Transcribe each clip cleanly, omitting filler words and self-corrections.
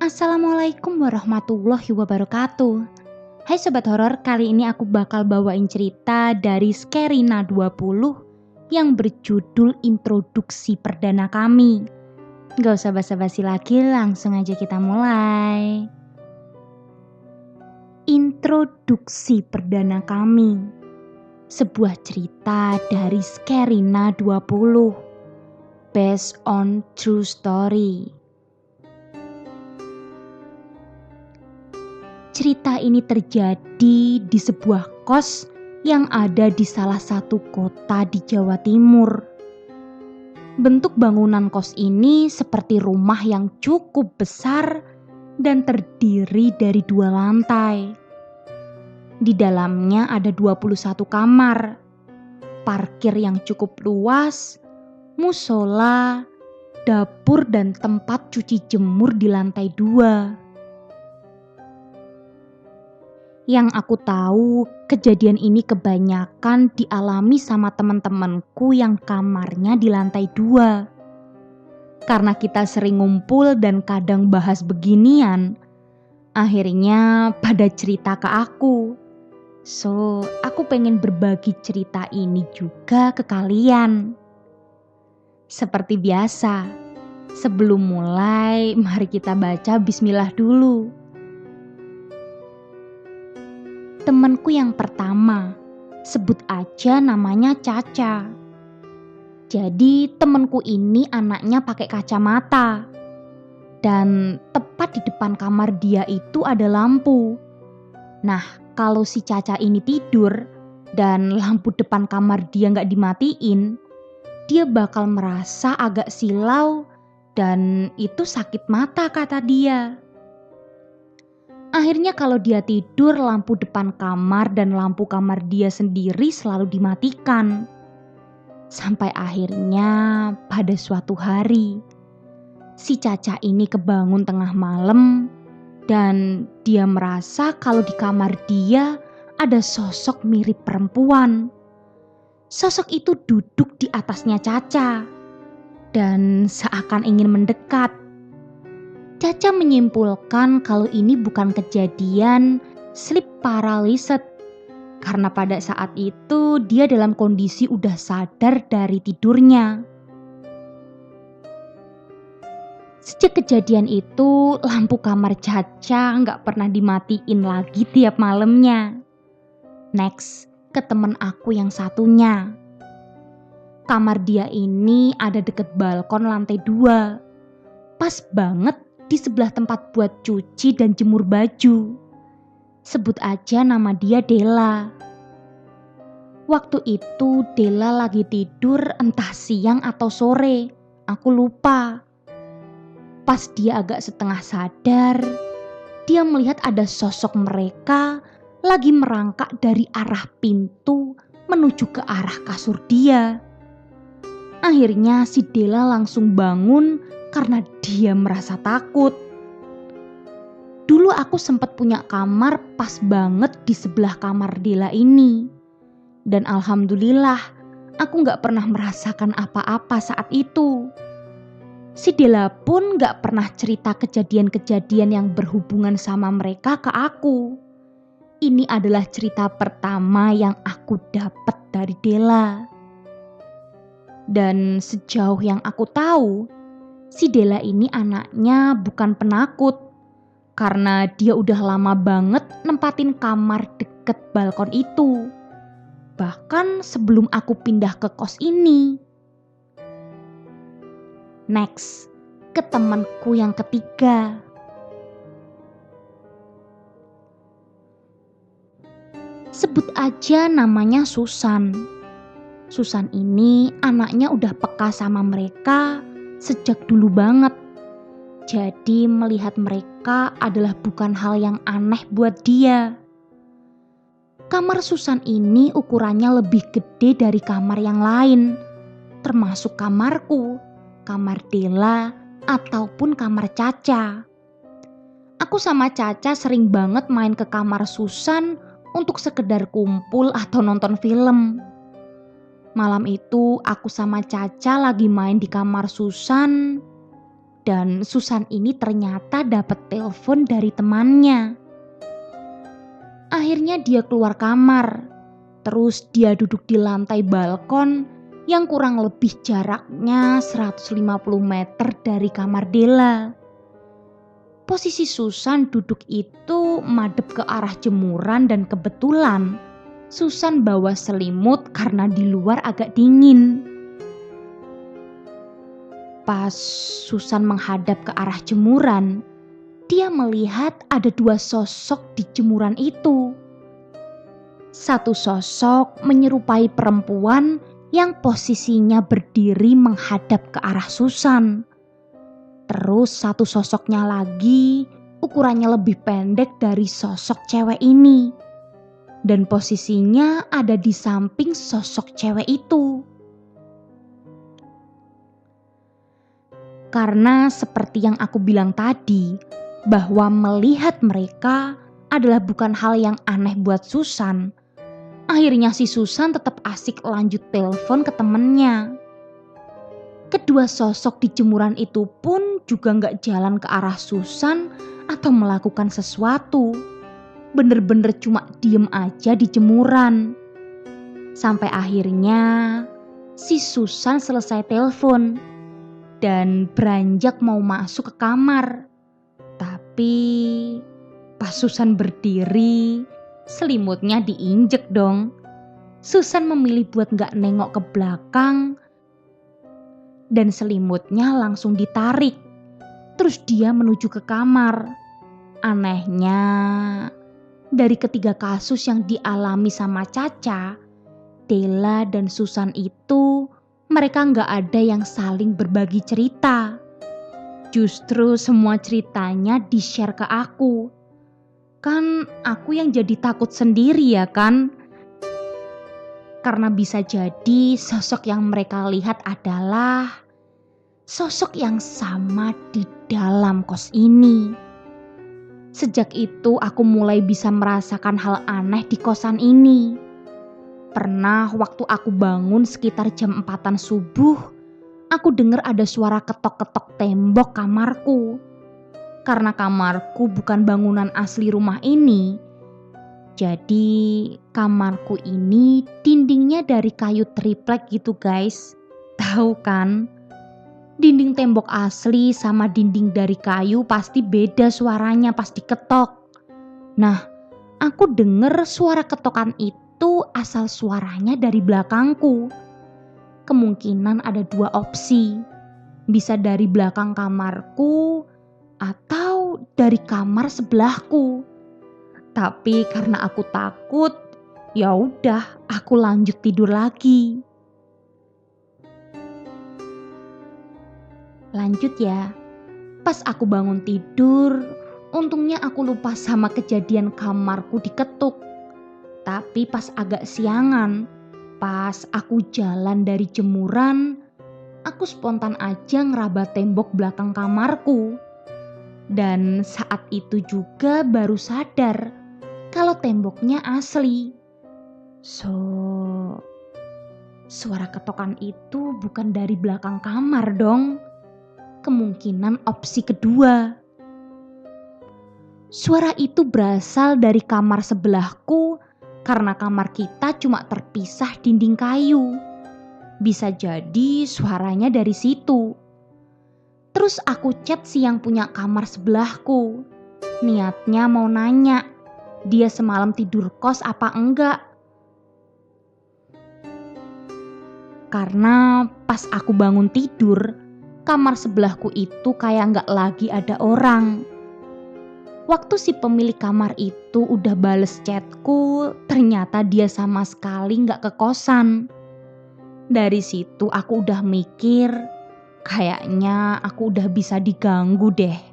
Assalamualaikum warahmatullahi wabarakatuh. Hai sobat horor, kali ini aku bakal bawain cerita dari Skerina 20 yang berjudul Introduksi Perdana Kami. Gak usah basa-basi lagi, langsung aja kita mulai. Introduksi Perdana Kami. Sebuah cerita dari Skerina 20 based on true story. Cerita ini terjadi di sebuah kos yang ada di salah satu kota di Jawa Timur. Bentuk bangunan kos ini seperti rumah yang cukup besar dan terdiri dari 2 lantai. Di dalamnya ada 21 kamar, parkir yang cukup luas, musola, dapur dan tempat cuci jemur di lantai 2. Yang aku tahu, kejadian ini kebanyakan dialami sama teman-temanku yang kamarnya di lantai 2. Karena kita sering ngumpul dan kadang bahas beginian, akhirnya pada cerita ke aku. So, aku pengen berbagi cerita ini juga ke kalian. Seperti biasa, sebelum mulai, mari kita baca bismillah dulu. Temanku yang pertama, sebut aja namanya Caca. Jadi temanku ini anaknya pakai kacamata. Dan tepat di depan kamar dia itu ada lampu. Nah, kalau si Caca ini tidur dan lampu depan kamar dia nggak dimatiin, dia bakal merasa agak silau dan itu sakit mata kata dia. Akhirnya kalau dia tidur, lampu depan kamar dan lampu kamar dia sendiri selalu dimatikan. Sampai akhirnya pada suatu hari, si Caca ini kebangun tengah malam dan dia merasa kalau di kamar dia ada sosok mirip perempuan. Sosok itu duduk di atasnya Caca dan seakan ingin mendekat. Caca menyimpulkan kalau ini bukan kejadian sleep paralysis karena pada saat itu dia dalam kondisi udah sadar dari tidurnya. Sejak kejadian itu, lampu kamar Caca nggak pernah dimatiin lagi tiap malamnya. Next, ke temen aku yang satunya. Kamar dia ini ada deket balkon lantai 2. Pas banget di sebelah tempat buat cuci dan jemur baju. Sebut aja nama dia Della. Waktu itu Della lagi tidur entah siang atau sore, aku lupa. Pas dia agak setengah sadar, dia melihat ada sosok mereka lagi merangkak dari arah pintu menuju ke arah kasur dia. Akhirnya si Della langsung bangun karena dia merasa takut. Dulu aku sempat punya kamar pas banget di sebelah kamar Della ini. Dan alhamdulillah aku gak pernah merasakan apa-apa saat itu. Si Della pun gak pernah cerita kejadian-kejadian yang berhubungan sama mereka ke aku. Ini adalah cerita pertama yang aku dapat dari Della. Dan sejauh yang aku tahu, si Della ini anaknya bukan penakut karena dia udah lama banget nempatin kamar deket balkon itu. Bahkan sebelum aku pindah ke kos ini. Next, ke temanku yang ketiga. Sebut aja namanya Susan. Susan ini anaknya udah peka sama mereka sejak dulu banget. Jadi melihat mereka adalah bukan hal yang aneh buat dia. Kamar Susan ini ukurannya lebih gede dari kamar yang lain, termasuk kamarku, kamar Della, ataupun kamar Caca. Aku sama Caca sering banget main ke kamar Susan untuk sekedar kumpul atau nonton film. Malam itu aku sama Caca lagi main di kamar Susan. Dan Susan ini ternyata dapat telepon dari temannya. Akhirnya dia keluar kamar. Terus dia duduk di lantai balkon yang kurang lebih jaraknya 150 meter dari kamar Della. Posisi Susan duduk itu madep ke arah jemuran dan kebetulan Susan bawa selimut karena di luar agak dingin. Pas Susan menghadap ke arah jemuran, dia melihat ada dua sosok di jemuran itu. Satu sosok menyerupai perempuan yang posisinya berdiri menghadap ke arah Susan. Terus satu sosoknya lagi ukurannya lebih pendek dari sosok cewek ini. Dan posisinya ada di samping sosok cewek itu. Karena seperti yang aku bilang tadi, bahwa melihat mereka adalah bukan hal yang aneh buat Susan. Akhirnya si Susan tetap asik lanjut telepon ke temennya. Kedua sosok di jemuran itu pun juga gak jalan ke arah Susan atau melakukan sesuatu. Bener-bener cuma diem aja di jemuran. Sampai akhirnya si Susan selesai telepon dan beranjak mau masuk ke kamar. Tapi pas Susan berdiri, selimutnya diinjek dong. Susan memilih buat gak nengok ke belakang dan selimutnya langsung ditarik. Terus dia menuju ke kamar. Anehnya, dari ketiga kasus yang dialami sama Caca, Della dan Susan itu mereka gak ada yang saling berbagi cerita. Justru semua ceritanya di-share ke aku. Kan aku yang jadi takut sendiri ya kan? Karena bisa jadi sosok yang mereka lihat adalah sosok yang sama di dalam kos ini. Sejak itu aku mulai bisa merasakan hal aneh di kosan ini. Pernah waktu aku bangun sekitar jam 4-an subuh, aku dengar ada suara ketok-ketok tembok kamarku. Karena kamarku bukan bangunan asli rumah ini, jadi kamarku ini dindingnya dari kayu triplek gitu guys. Tahu kan? Dinding tembok asli sama dinding dari kayu pasti beda suaranya pas diketok. Nah, aku dengar suara ketokan itu asal suaranya dari belakangku. Kemungkinan ada dua opsi. Bisa dari belakang kamarku atau dari kamar sebelahku. Tapi karena aku takut, ya udah aku lanjut tidur lagi. Lanjut ya. Pas aku bangun tidur, untungnya aku lupa sama kejadian kamarku diketuk. Tapi pas agak siangan, pas aku jalan dari jemuran, aku spontan aja ngeraba tembok belakang kamarku. Dan saat itu juga baru sadar kalau temboknya asli. Suara ketokan itu bukan dari belakang kamar dong. Kemungkinan opsi kedua. Suara itu berasal dari kamar sebelahku karena kamar kita cuma terpisah dinding kayu. Bisa jadi suaranya dari situ. Terus aku chat si yang punya kamar sebelahku. Niatnya mau nanya, dia semalam tidur kos apa enggak? Karena pas aku bangun tidur, kamar sebelahku itu kayak enggak lagi ada orang. Waktu si pemilik kamar itu udah bales chatku, ternyata dia sama sekali enggak ke kosan. Dari situ aku udah mikir, kayaknya aku udah bisa diganggu deh.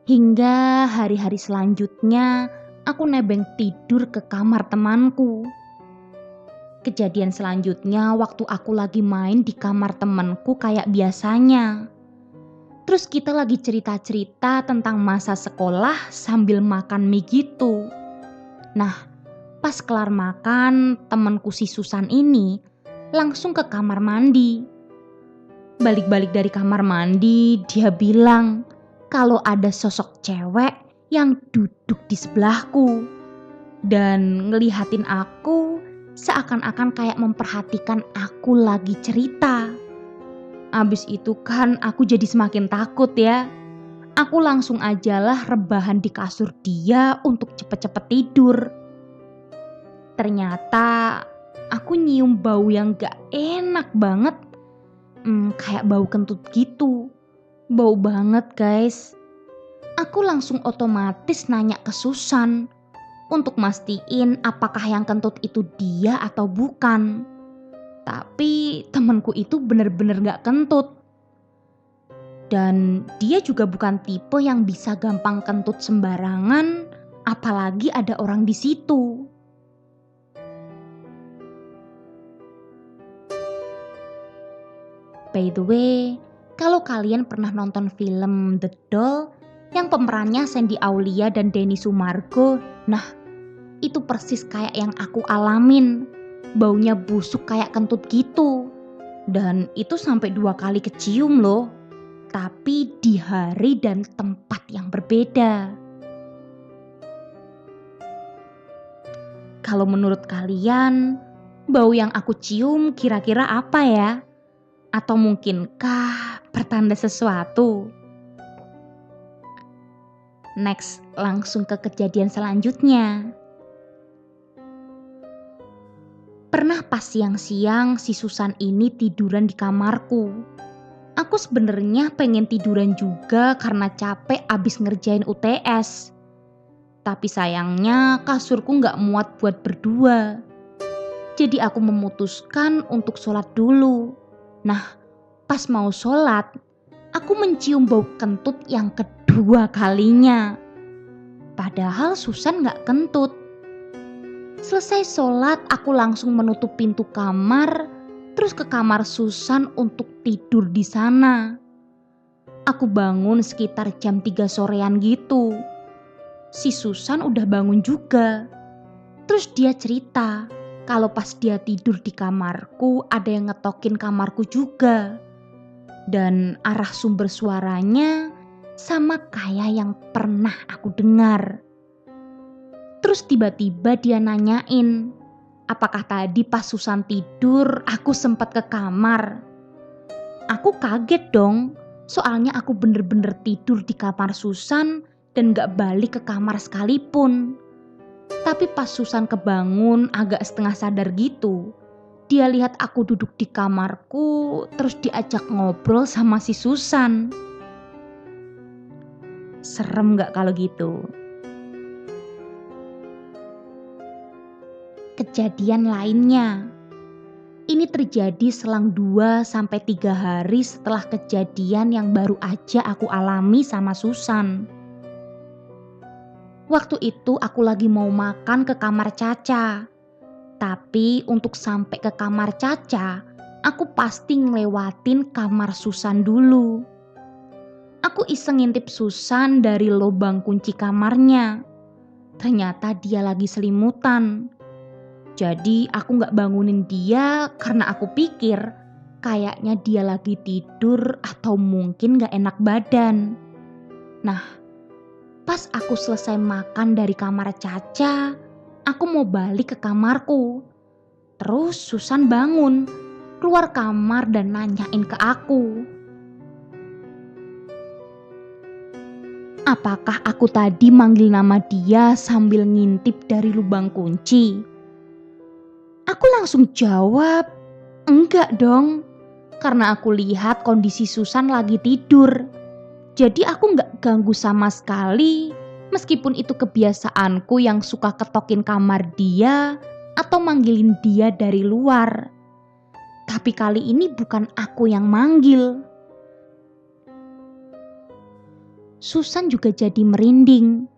Hingga hari-hari selanjutnya, aku nebeng tidur ke kamar temanku. Kejadian selanjutnya waktu aku lagi main di kamar temanku kayak biasanya. Terus kita lagi cerita-cerita tentang masa sekolah sambil makan mie gitu. Nah, pas kelar makan, temanku si Susan ini langsung ke kamar mandi. Balik-balik dari kamar mandi, dia bilang kalau ada sosok cewek yang duduk di sebelahku dan ngelihatin aku seakan-akan kayak memperhatikan aku lagi cerita. Abis itu kan aku jadi semakin takut ya. Aku langsung ajalah rebahan di kasur dia untuk cepet-cepet tidur. Ternyata aku nyium bau yang gak enak banget. Kayak bau kentut gitu. Bau banget guys. Aku langsung otomatis nanya ke Susan untuk mastiin apakah yang kentut itu dia atau bukan. Tapi temanku itu bener-bener gak kentut. Dan dia juga bukan tipe yang bisa gampang kentut sembarangan, apalagi ada orang di situ. By the way, kalau kalian pernah nonton film The Doll yang pemerannya Sandy Aulia dan Denny Sumargo, nah itu persis kayak yang aku alamin. Baunya busuk kayak kentut gitu. Dan itu sampai 2 kali kecium loh. Tapi di hari dan tempat yang berbeda. Kalau menurut kalian, bau yang aku cium kira-kira apa ya? Atau mungkinkah pertanda sesuatu? Next, langsung ke kejadian selanjutnya. Pernah pas siang-siang si Susan ini tiduran di kamarku. Aku sebenarnya pengen tiduran juga karena capek abis ngerjain UTS. Tapi sayangnya kasurku gak muat buat berdua. Jadi aku memutuskan untuk sholat dulu. Nah, pas mau sholat, aku mencium bau kentut yang kedua kalinya. Padahal Susan gak kentut. Selesai sholat, aku langsung menutup pintu kamar, terus ke kamar Susan untuk tidur di sana. Aku bangun sekitar jam 3 sorean gitu. Si Susan udah bangun juga. Terus dia cerita kalau pas dia tidur di kamarku ada yang ngetokin kamarku juga. Dan arah sumber suaranya sama kayak yang pernah aku dengar. Terus tiba-tiba dia nanyain, apakah tadi pas Susan tidur aku sempat ke kamar. Aku kaget dong, soalnya aku bener-bener tidur di kamar Susan dan gak balik ke kamar sekalipun. Tapi pas Susan kebangun agak setengah sadar gitu, dia lihat aku duduk di kamarku terus diajak ngobrol sama si Susan. Serem gak kalau gitu? Kejadian lainnya. Ini terjadi selang 2-3 hari setelah kejadian yang baru aja aku alami sama Susan. Waktu itu aku lagi mau makan ke kamar Caca. Tapi untuk sampai ke kamar Caca, aku pasti ngelewatin kamar Susan dulu. Aku iseng ngintip Susan dari lubang kunci kamarnya. Ternyata dia lagi selimutan. Jadi aku gak bangunin dia karena aku pikir kayaknya dia lagi tidur atau mungkin gak enak badan. Nah, pas aku selesai makan dari kamar Caca, aku mau balik ke kamarku. Terus Susan bangun, keluar kamar dan nanyain ke aku. Apakah aku tadi manggil nama dia sambil ngintip dari lubang kunci? Aku langsung jawab, enggak dong. Karena aku lihat kondisi Susan lagi tidur. Jadi aku gak ganggu sama sekali. Meskipun itu kebiasaanku yang suka ketokin kamar dia atau manggilin dia dari luar. Tapi kali ini bukan aku yang manggil. Susan juga jadi merinding.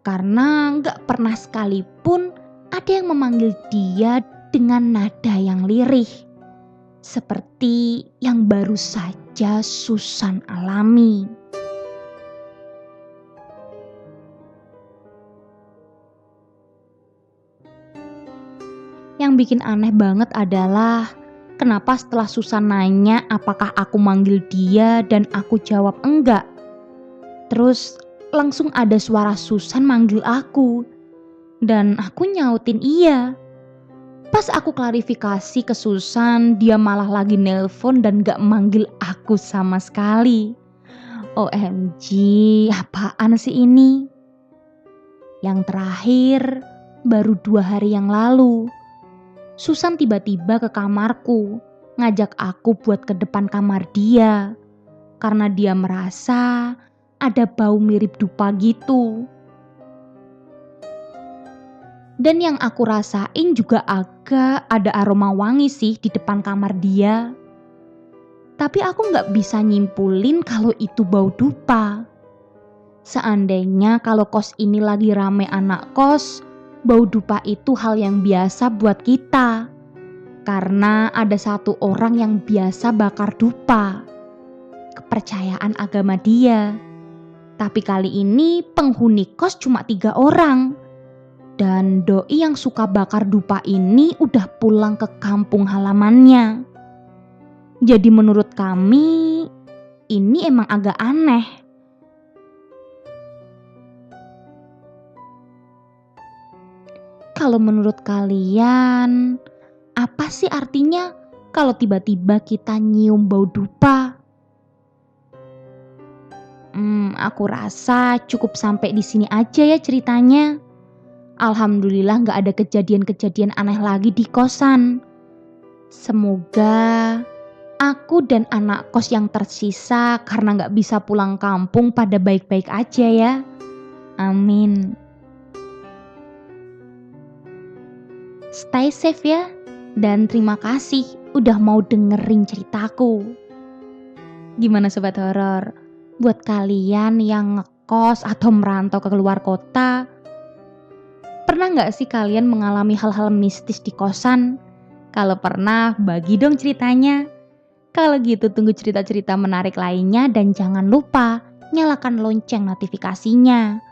Karena gak pernah sekalipun ada yang memanggil dia dengan nada yang lirih. Seperti yang baru saja Susan alami. Yang bikin aneh banget adalah kenapa setelah Susan nanya apakah aku manggil dia dan aku jawab enggak. Terus langsung ada suara Susan manggil aku dan aku nyautin iya. Pas aku klarifikasi ke Susan, dia malah lagi nelpon dan gak manggil aku sama sekali. OMG, apaan sih ini? Yang terakhir, baru 2 hari yang lalu, Susan tiba-tiba ke kamarku, ngajak aku buat ke depan kamar dia. Karena dia merasa ada bau mirip dupa gitu. Dan yang aku rasain juga agak ada aroma wangi sih di depan kamar dia. Tapi aku gak bisa nyimpulin kalau itu bau dupa. Seandainya kalau kos ini lagi rame anak kos, bau dupa itu hal yang biasa buat kita. Karena ada satu orang yang biasa bakar dupa. Kepercayaan agama dia. Tapi kali ini penghuni kos cuma 3 orang. Dan doi yang suka bakar dupa ini udah pulang ke kampung halamannya. Jadi menurut kami, ini emang agak aneh. Kalau menurut kalian, apa sih artinya kalau tiba-tiba kita nyium bau dupa? Aku rasa cukup sampai di sini aja ya ceritanya. Alhamdulillah gak ada kejadian-kejadian aneh lagi di kosan. Semoga aku dan anak kos yang tersisa karena gak bisa pulang kampung pada baik-baik aja ya. Amin. Stay safe ya. Dan terima kasih udah mau dengerin ceritaku. Gimana sobat horor? Buat kalian yang ngekos atau merantau ke luar kota, pernah gak sih kalian mengalami hal-hal mistis di kosan? Kalau pernah, bagi dong ceritanya. Kalau gitu tunggu cerita-cerita menarik lainnya dan jangan lupa nyalakan lonceng notifikasinya.